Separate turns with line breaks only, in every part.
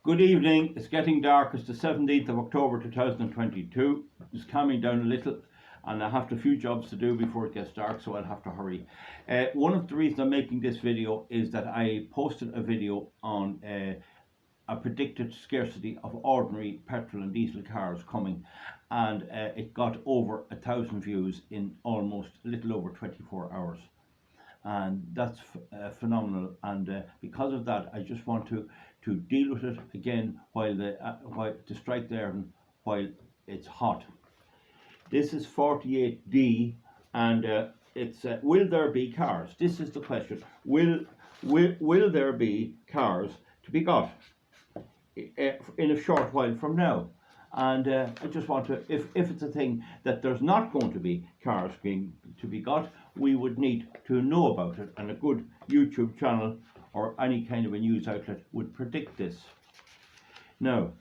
Good evening. It's getting dark. It's the 17th of October 2022. It's calming down a little and I have a few jobs to do before it gets dark, so I'll have to hurry. One of the reasons I'm making this video is that I posted a video on a predicted scarcity of ordinary petrol and diesel cars coming, and it got over 1,000 views in almost a little over 24 hours. And that's phenomenal, and because of that I just want to deal with it again while to strike there and while it's hot. This is 48D, and it's will there be cars? This is the question. Will there be cars to be got in a short while from now? And I just want to, if it's a thing that there's not going to be cars to be got, we would need to know about it, and a good YouTube channel or any kind of a news outlet would predict this. Now,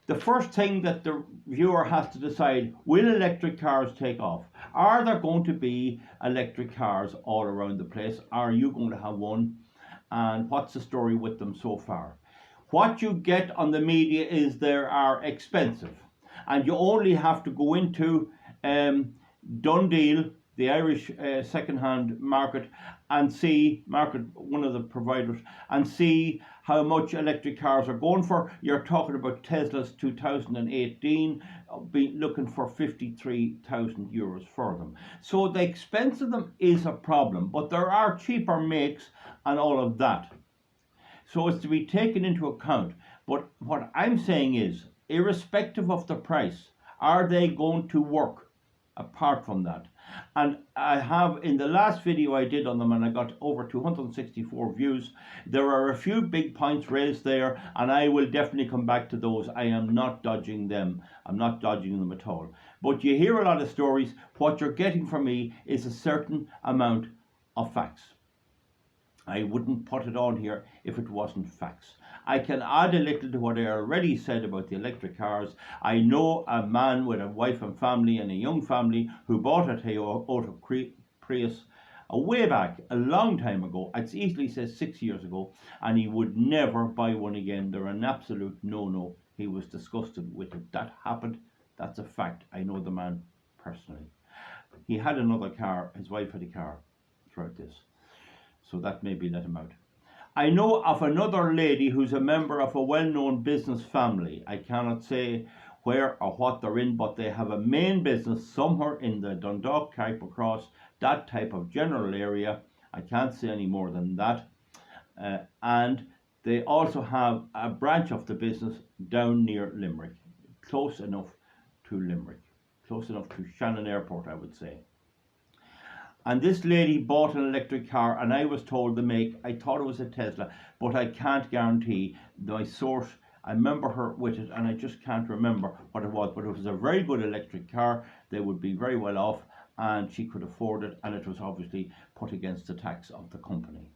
the first thing that the viewer has to decide, will electric cars take off? Are there going to be electric cars all around the place? Are you going to have one? And what's the story with them so far? What you get on the media is they are expensive, and you only have to go into Dundee, the Irish second-hand market, and see one of the providers, and see how much electric cars are going for. You're talking about Tesla's 2018 be looking for 53,000 euros for them. So the expense of them is a problem, but there are cheaper makes and all of that. So it's to be taken into account. But what I'm saying is, irrespective of the price, are they going to work apart from that? And I have, in the last video I did on them, and I got over 264 views, there are a few big points raised there, and I will definitely come back to those. I am not dodging them. I'm not dodging them at all. But you hear a lot of stories. What you're getting from me is a certain amount of facts. I wouldn't put it on here if it wasn't facts. I can add a little to what I already said about the electric cars. I know a man with a wife and family and a young family who bought a Toyota Prius way back, a long time ago. It easily says 6 years ago, and he would never buy one again. They're an absolute no-no. He was disgusted with it. That happened. That's a fact. I know the man personally. He had another car. His wife had a car throughout this. So that maybe let him out. I know of another lady who's a member of a well-known business family. I cannot say where or what they're in, but they have a main business somewhere in the Dundalk, Carrickmacross, that type of general area. I can't say any more than that. And they also have a branch of the business down near Limerick, close enough to Limerick, close enough to Shannon Airport, I would say. And this lady bought an electric car, and I was told the make. I thought it was a Tesla, but I can't guarantee. My source, I remember her with it, and I just can't remember what it was. But it was a very good electric car. They would be very well off, and she could afford it, and it was obviously put against the tax of the company.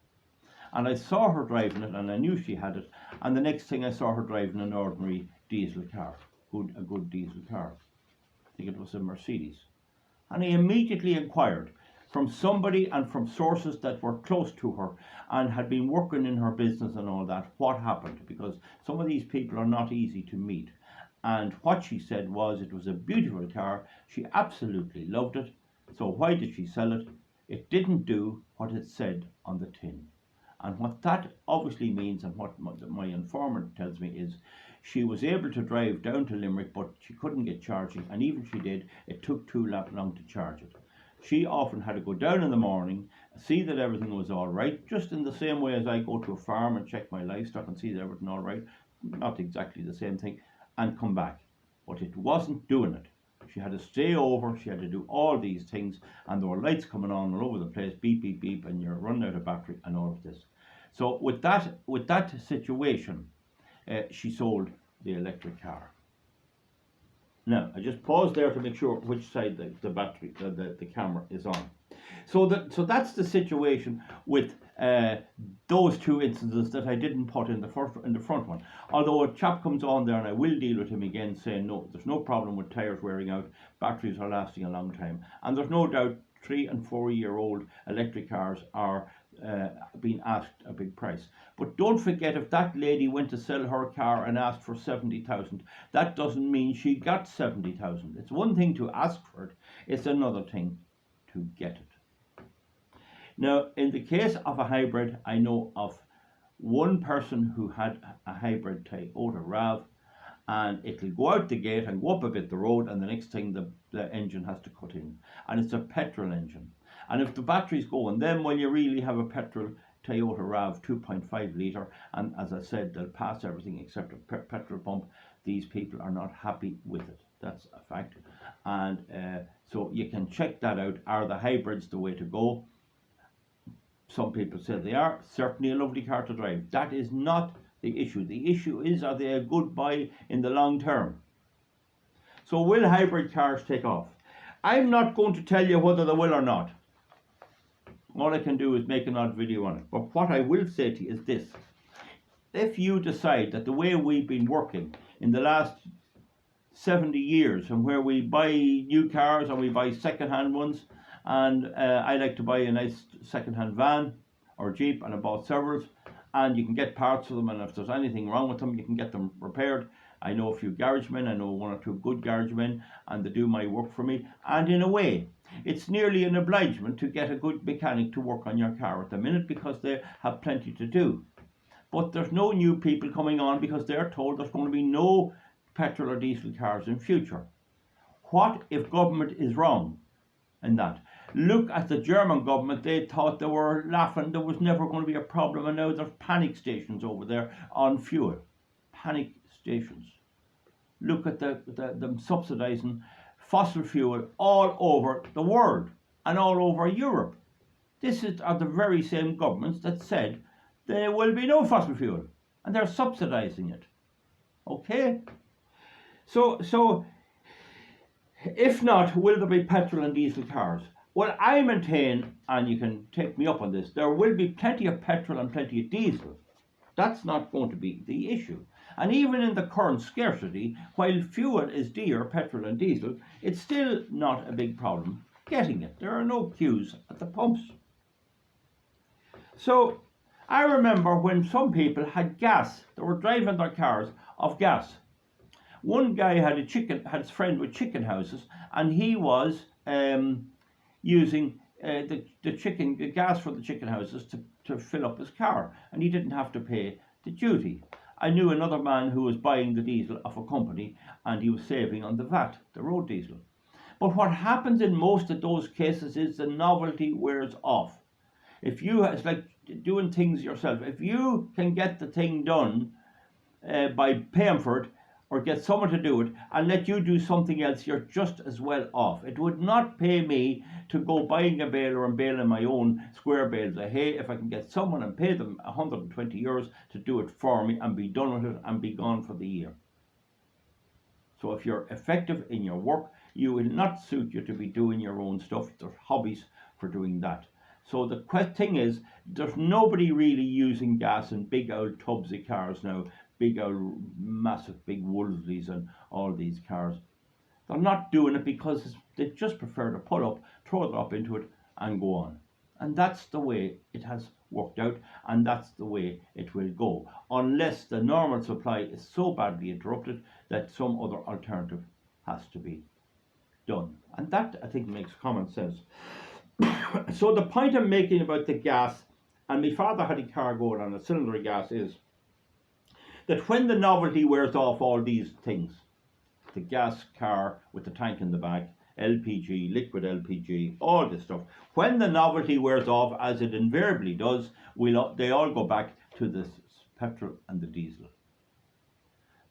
And I saw her driving it, and I knew she had it. And the next thing I saw her driving an ordinary diesel car, a good diesel car. I think it was a Mercedes. And I immediately inquired from somebody and from sources that were close to her and had been working in her business and all that, what happened, because some of these people are not easy to meet. And what she said was it was a beautiful car. She absolutely loved it. So why did she sell it? It didn't do what it said on the tin. And what that obviously means, and what my informant tells me, is she was able to drive down to Limerick, but she couldn't get charging, and even she did, it took too long to charge it. She often had to go down in the morning, see that everything was all right, just in the same way as I go to a farm and check my livestock and see that everything all right, not exactly the same thing, and come back. But it wasn't doing it. She had to stay over, she had to do all these things, and there were lights coming on all over the place, beep, beep, beep, and you're running out of battery and all of this. So with that situation, she sold the electric car. Now, I just pause there to make sure which side the battery, the camera is on. So that's the situation with those two instances that I didn't put in the front one. Although a chap comes on there, and I will deal with him again, saying no, there's no problem with tyres wearing out, batteries are lasting a long time, and there's no doubt 3 and 4 year old electric cars are being asked a big price. But don't forget, if that lady went to sell her car and asked for 70,000, that doesn't mean she got 70,000. It's one thing to ask for it, it's another thing to get it. Now, in the case of a hybrid, I know of one person who had a hybrid Toyota RAV, and it'll go out the gate and go up a bit the road, and the next thing the engine has to cut in. And it's a petrol engine. And if the battery's going, then when you really have a petrol Toyota RAV 2.5 litre, and as I said, they'll pass everything except a petrol pump, these people are not happy with it. That's a fact. And so you can check that out. Are the hybrids the way to go? Some people say they are. Certainly a lovely car to drive. That is not the issue. The issue is, are they a good buy in the long term? So will hybrid cars take off? I'm not going to tell you whether they will or not. All I can do is make an odd video on it. But what I will say to you is this. If you decide that the way we've been working in the last 70 years, and where we buy new cars and we buy second-hand ones, and I like to buy a nice second-hand van or Jeep, and I bought several, and you can get parts for them, and if there's anything wrong with them, you can get them repaired. I know a few garage men, I know one or two good garage men, and they do my work for me. And in a way, it's nearly an obligement to get a good mechanic to work on your car at the minute, because they have plenty to do. But there's no new people coming on because they're told there's going to be no petrol or diesel cars in future. What if government is wrong in that? Look at the German government. They thought, they were laughing, there was never going to be a problem, and now there's panic stations over there on fuel. Panic stations. Look at them subsidising fossil fuel all over the world and all over Europe. Are the very same governments that said there will be no fossil fuel, and they're subsidising it. Okay? So if not, will there be petrol and diesel cars? Well, I maintain, and you can take me up on this, there will be plenty of petrol and plenty of diesel. That's not going to be the issue. And even in the current scarcity, while fuel is dear, petrol and diesel, it's still not a big problem getting it. There are no queues at the pumps. So I remember when some people had gas, they were driving their cars off gas. One guy had his friend with chicken houses, and he was using the gas for the chicken houses to fill up his car, and he didn't have to pay the duty. I knew another man who was buying the diesel of a company, and he was saving on the VAT, the road diesel. But what happens in most of those cases is the novelty wears off. It's like doing things yourself. If you can get the thing done by paying for it, or get someone to do it and let you do something else, you're just as well off. It would not pay me to go buying a baler and baling my own square bales of hay if I can get someone and pay them €120 to do it for me and be done with it and be gone for the year. So if you're effective in your work, you will not suit you to be doing your own stuff. There's hobbies for doing that. So the thing is, there's nobody really using gas in big old tubs of cars now. Big old massive big Wolsleys and all these cars. They're not doing it because they just prefer to pull up, throw it up into it and go on. And that's the way it has worked out, and that's the way it will go, unless the normal supply is so badly interrupted that some other alternative has to be done. And that, I think, makes common sense. So the point I'm making about the gas, and my father had a car going on a cylinder gas, is that when the novelty wears off all these things, the gas car with the tank in the back, LPG, liquid LPG, all this stuff, when the novelty wears off, as it invariably does, they all go back to the petrol and the diesel.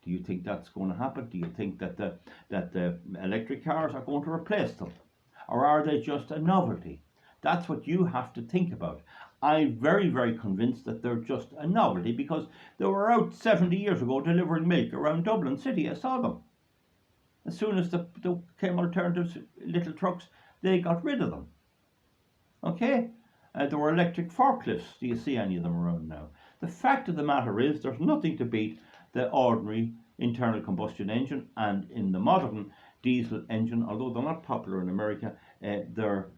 Do you think that's going to happen? Do you think that the electric cars are going to replace them? Or are they just a novelty? That's what you have to think about. I'm very, very convinced that they're just a novelty, because they were out 70 years ago delivering milk around Dublin City. I saw them. As soon as there came alternatives, little trucks, they got rid of them. Okay? There were electric forklifts. Do you see any of them around now? The fact of the matter is, there's nothing to beat the ordinary internal combustion engine, and in the modern diesel engine, although they're not popular in America, they're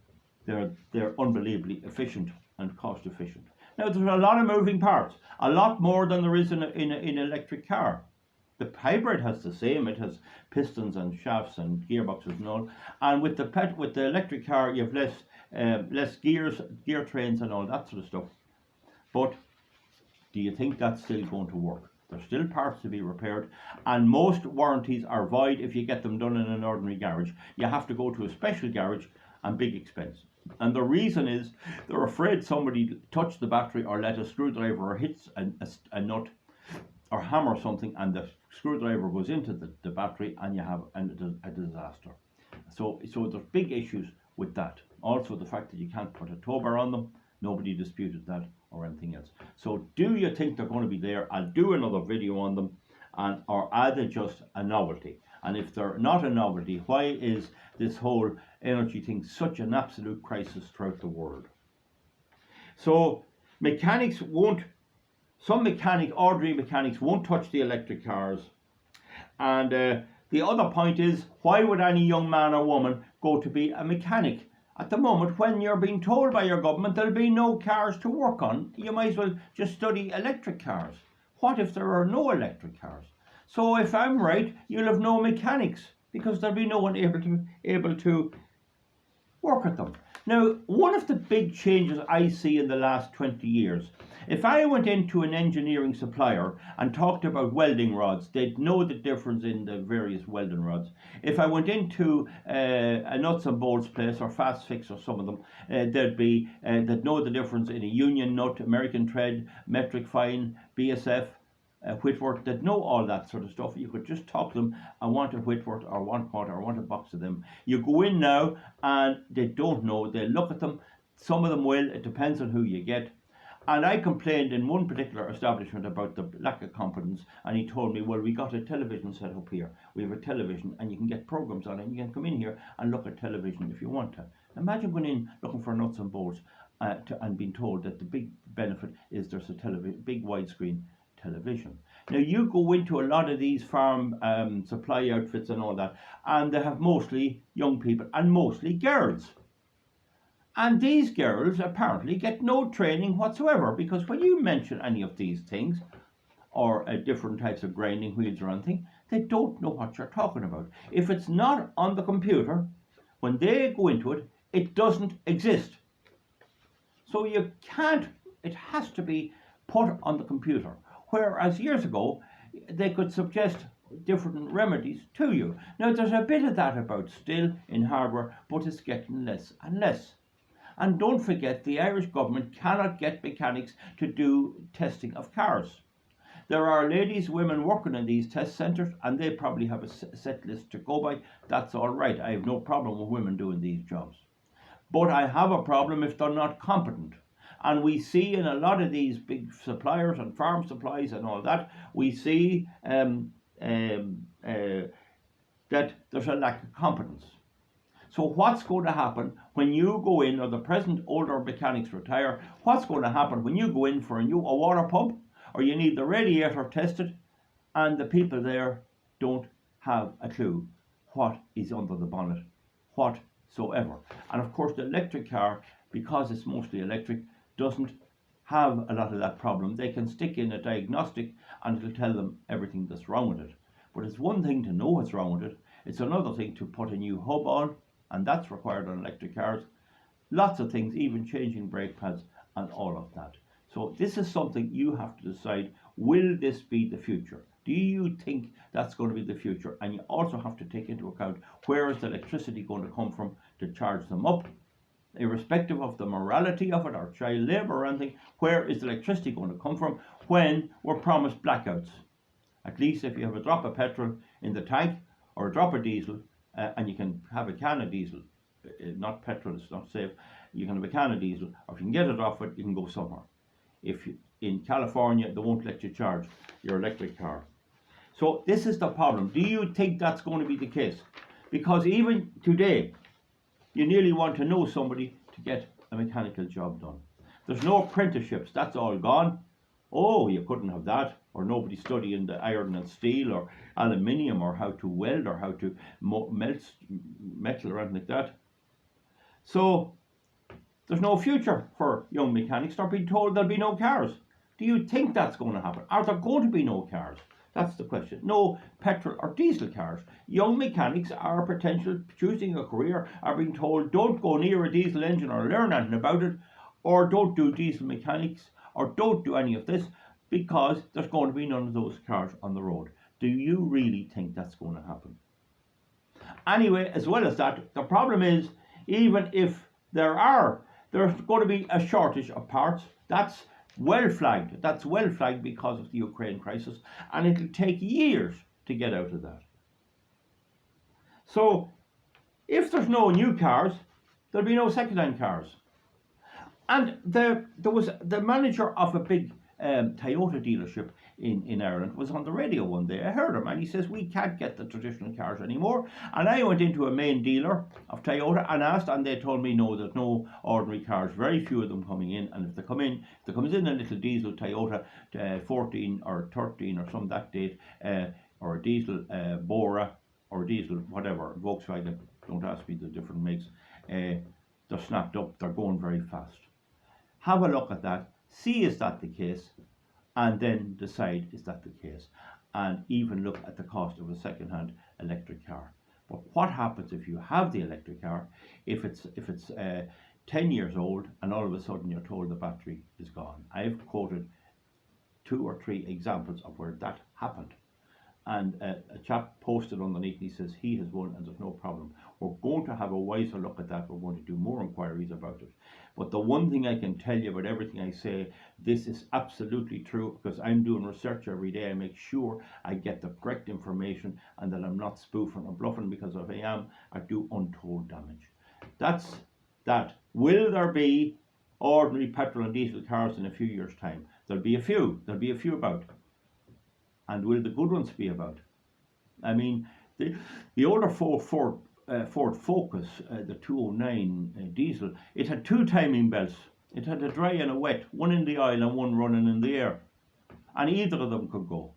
unbelievably efficient. and cost efficient. Now there's a lot of moving parts, a lot more than there is in an electric car. The hybrid has the same. It has pistons and shafts and gearboxes and all. And with the electric car, you have less gears, gear trains, and all that sort of stuff. But do you think that's still going to work? There's still parts to be repaired, and most warranties are void if you get them done in an ordinary garage. You have to go to a special garage, and big expense. And the reason is they're afraid somebody touched the battery or let a screwdriver or hits a nut or hammer something, and the screwdriver goes into the battery, and you have a disaster. So there's big issues with that. Also the fact that you can't put a tow bar on them, nobody disputed that or anything else. So do you think they're going to be there? I'll do another video on them, or are they just a novelty? And if they're not a novelty, why is this whole energy thing such an absolute crisis throughout the world? So mechanics won't, ordinary mechanics won't touch the electric cars. And the other point is, why would any young man or woman go to be a mechanic at the moment when you're being told by your government there'll be no cars to work on? You might as well just study electric cars. What if there are no electric cars? So if I'm right, you'll have no mechanics because there'll be no one able to work at them. Now, one of the big changes I see in the last 20 years, if I went into an engineering supplier and talked about welding rods, they'd know the difference in the various welding rods. If I went into a nuts and bolts place or Fast Fix or some of them, they'd know the difference in a union nut, American thread, metric fine, BSF, Whitworth. They'd know all that sort of stuff. You could just talk to them, I want a Whitworth or 1/4 or I want a box of them. You go in now and they don't know. They look at them. Some of them will. It depends on who you get. And I complained in one particular establishment about the lack of competence, and he told me, well, we got a television set up here. We have a television and you can get programs on it, and you can come in here and look at television if you want to. Imagine going in looking for nuts and bolts and being told that the big benefit is there's a big widescreen television. Now you go into a lot of these farm supply outfits and all that, and they have mostly young people and mostly girls. And these girls apparently get no training whatsoever, because when you mention any of these things, or different types of grinding wheels or anything, they don't know what you're talking about. If it's not on the computer, when they go into it, it doesn't exist. So you can't, it has to be put on the computer. Whereas years ago, they could suggest different remedies to you. Now there's a bit of that about still in hardware, but it's getting less and less. And don't forget, the Irish government cannot get mechanics to do testing of cars. There are ladies, women working in these test centres, and they probably have a set list to go by. That's all right. I have no problem with women doing these jobs. But I have a problem if they're not competent. And we see in a lot of these big suppliers and farm supplies and all that, we see that there's a lack of competence. So what's going to happen when you go in, or the present older mechanics retire, what's going to happen when you go in for a water pump, or you need the radiator tested, and the people there don't have a clue what is under the bonnet whatsoever. And of course the electric car, because it's mostly electric, doesn't have a lot of that problem. They can stick in a diagnostic and it'll tell them everything that's wrong with it. But it's one thing to know what's wrong with it, it's another thing to put a new hub on, and that's required on electric cars. Lots of things, even changing brake pads and all of that. So this is something you have to decide, will this be the future? Do you think that's going to be the future? And you also have to take into account, where is the electricity going to come from to charge them up? Irrespective of the morality of it, or child labour or anything, where is the electricity going to come from when we're promised blackouts? At least if you have a drop of petrol in the tank, or a drop of diesel, and you can have a can of diesel, not petrol, it's not safe, you can have a can of diesel, or if you can get it off it, you can go somewhere. In California, they won't let you charge your electric car. So this is the problem. Do you think that's going to be the case? Because even today, you nearly want to know somebody to get a mechanical job done. There's no apprenticeships, that's all gone. Oh, you couldn't have that, or nobody studying the iron and steel or aluminium, or how to weld, or how to melt metal or anything like that. So there's no future for young mechanics. They're being told there'll be no cars. Do you think that's going to happen? Are there going to be no cars? That's the question. No petrol or diesel cars. Young mechanics are potential choosing a career are being told don't go near a diesel engine or learn anything about it, or don't do diesel mechanics, or don't do any of this, because there's going to be none of those cars on the road. Do you really think that's going to happen? Anyway, as well as that, the problem is, even if there's going to be a shortage of parts. That's well flagged. That's well flagged because of the Ukraine crisis, and it'll take years to get out of that. So, if there's no new cars, there'll be no second-hand cars. And there was the manager of a big Toyota dealership in Ireland was on the radio one day. I heard him, and he says, we can't get the traditional cars anymore. And I went into a main dealer of Toyota and asked, and they told me no, there's no ordinary cars, very few of them coming in. And if they comes in a little diesel Toyota 14 or 13 or some that date, or a diesel Bora or diesel whatever, Volkswagen, don't ask me the different makes, they're snapped up, they're going very fast. Have a look at that, see is that the case, and then decide is that the case, and even look at the cost of a second-hand electric car. But what happens if you have the electric car, if it's 10 years old and all of a sudden you're told the battery is gone? I've quoted 2 or 3 examples of where that happened. And a chap posted underneath, he says he has one and there's no problem. We're going to have a wiser look at that. We're going to do more inquiries about it. But the one thing I can tell you about everything I say, this is absolutely true, because I'm doing research every day. I make sure I get the correct information and that I'm not spoofing or bluffing, because if I am, I do untold damage. That's that. Will there be ordinary petrol and diesel cars in a few years' time? There'll be a few. There'll be a few about. And will the good ones be about? I mean, the older Ford Focus, the 209 diesel, it had 2 timing belts. It had a dry and a wet, one in the aisle and one running in the air. And either of them could go.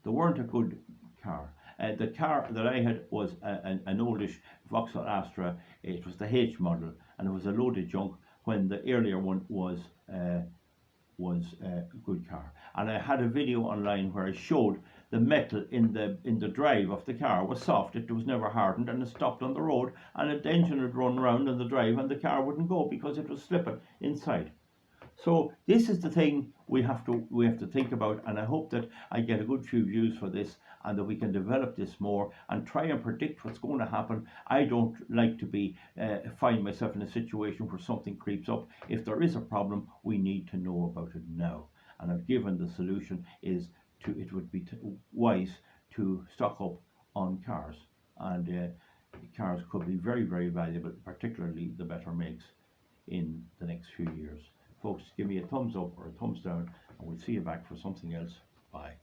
They weren't a good car. The car that I had was an oldish Vauxhall Astra. It was the H model, and it was a load of junk, when the earlier one was a good car. And I had a video online where I showed the metal in the drive of the car was soft. It was never hardened, and it stopped on the road, and the engine would run round in the drive and the car wouldn't go because it was slipping inside. So this is the thing we have to think about, and I hope that I get a good few views for this, and that we can develop this more and try and predict what's going to happen. I don't like to be find myself in a situation where something creeps up. If there is a problem, we need to know about it now. And I've given the solution is it would be wise to stock up on cars, and cars could be very, very valuable, particularly the better makes, in the next few years. Folks, give me a thumbs up or a thumbs down, and we'll see you back for something else. Bye.